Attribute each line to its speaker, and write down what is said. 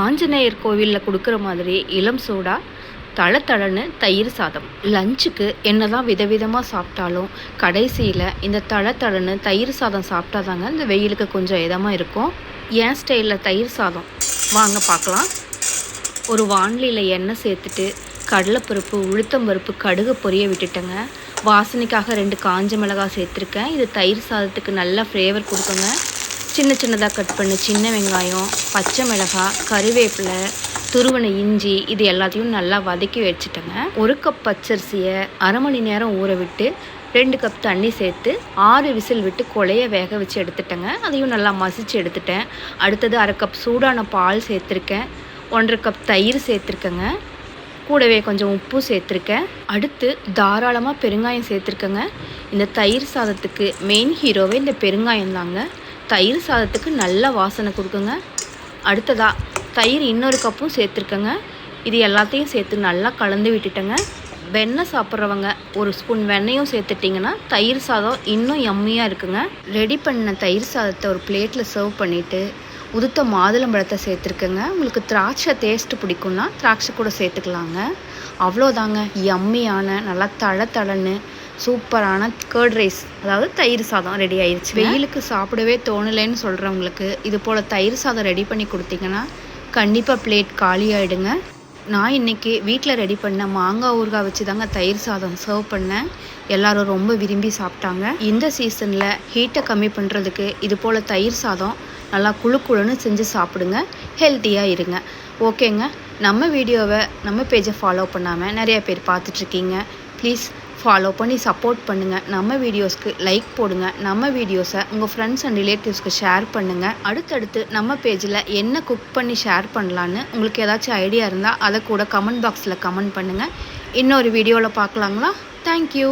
Speaker 1: ஆஞ்சநேயர் கோவிலில் கொடுக்குற மாதிரி இளம் சூடா தளன்னு தயிர் சாதம். லஞ்சுக்கு என்னதான் விதவிதமாக சாப்பிட்டாலும் கடைசியில் இந்த தளன்னு தயிர் சாதம் சாப்பிட்டாதாங்க இந்த வெயிலுக்கு கொஞ்சம் இதமாக இருக்கும். என் ஸ்டைலில் தயிர் சாதம் வாங்க பார்க்கலாம். ஒரு வாணலியில் எண்ணெய் சேர்த்துட்டு கடலைப்பருப்பு, உளுத்தம்பருப்பு, கடுகு பொரிய விட்டுட்டேங்க. வாசனைக்காக 2 காஞ்ச மிளகாய் சேர்த்துருக்கேன். இது தயிர் சாதத்துக்கு நல்ல ஃப்ளேவர் கொடுக்குங்க. சின்ன சின்னதாக கட் பண்ணி சின்ன வெங்காயம், பச்சை மிளகாய், கருவேப்பிலை, துருவன இஞ்சி இது எல்லாத்தையும் நல்லா வதக்கி வச்சுட்டேங்க. 1 கப் பச்சரிசியை அரை மணி நேரம் ஊற விட்டு 2 கப் தண்ணி சேர்த்து 6 விசில் விட்டு கொலைய வேக வச்சு எடுத்துட்டேங்க. அதையும் நல்லா மசிச்சு எடுத்துட்டேன். அடுத்தது அரை கப் சூடான பால் சேர்த்துருக்கேன். 1.5 கப் தயிர் சேர்த்துருக்கேங்க. கூடவே கொஞ்சம் உப்பு சேர்த்துருக்கேன். அடுத்து தாராளமாக பெருங்காயம் சேர்த்துருக்கேங்க. இந்த தயிர் சாதத்துக்கு மெயின் ஹீரோவே இந்த பெருங்காயம் தாங்க. தயிர் சாதத்துக்கு நல்ல வாசனை கொடுக்குங்க. அடுத்ததாக தயிர் இன்னொரு கப்பும் சேர்த்துருக்கேங்க. இது எல்லாத்தையும் சேர்த்து நல்லா கலந்து விட்டுட்டேங்க. வெண்ணெய் சாப்பிட்றவங்க 1 ஸ்பூன் வெண்ணெயும் சேர்த்துட்டிங்கன்னா தயிர் சாதம் இன்னும் யம்மியாக இருக்குங்க. ரெடி பண்ண தயிர் சாதத்தை ஒரு பிளேட்டில் சர்வ் பண்ணிவிட்டு உதுத்த மாதுளம்பழத்தை சேர்த்துருக்கேங்க. உங்களுக்கு திராட்சை டேஸ்ட்டு பிடிக்கும்னா திராட்சை கூட சேர்த்துக்கலாங்க. அவ்வளோதாங்க, யம்மியான நல்லா தளன்னு சூப்பரான கர்ட் ரைஸ், அதாவது தயிர் சாதம் ரெடி ஆயிடுச்சு. வெயிலுக்கு சாப்பிடவே தோணலைன்னு சொல்கிறவங்களுக்கு இது போல் தயிர் சாதம் ரெடி பண்ணி கொடுத்தீங்கன்னா கண்டிப்பாக பிளேட் காலி ஆகிடுங்க. நான் இன்றைக்கி வீட்டில் ரெடி பண்ண மாங்காய் ஊறுகாய் வச்சு தாங்க தயிர் சாதம் சர்வ் பண்ணேன். எல்லோரும் ரொம்ப விரும்பி சாப்பிட்டாங்க. இந்த சீசனில் ஹீட்டை கம்மி பண்ணுறதுக்கு இது போல் தயிர் சாதம் நல்லா குழுன்னு செஞ்சு சாப்பிடுங்க. ஹெல்த்தியாக இருங்க. ஓகேங்க, நம்ம வீடியோவை நம்ம பேஜை ஃபாலோ பண்ணாமல் நிறைய பேர் பார்த்துட்ருக்கீங்க. ப்ளீஸ் ஃபாலோ பண்ணி சப்போர்ட் பண்ணுங்கள். நம்ம வீடியோஸ்க்கு லைக் போடுங்க. நம்ம வீடியோஸை உங்கள் ஃப்ரெண்ட்ஸ் அண்ட் ரிலேட்டிவ்ஸ்க்கு ஷேர் பண்ணுங்கள். அடுத்தடுத்து நம்ம பேஜில் என்ன குக் பண்ணி ஷேர் பண்ணலான்னு உங்களுக்கு ஏதாச்சும் ஐடியா இருந்தால் அதை கூட கமெண்ட் பாக்ஸில் கமெண்ட் பண்ணுங்கள். இன்னொரு வீடியோவில் பார்க்கலாங்களா? தேங்க்யூ.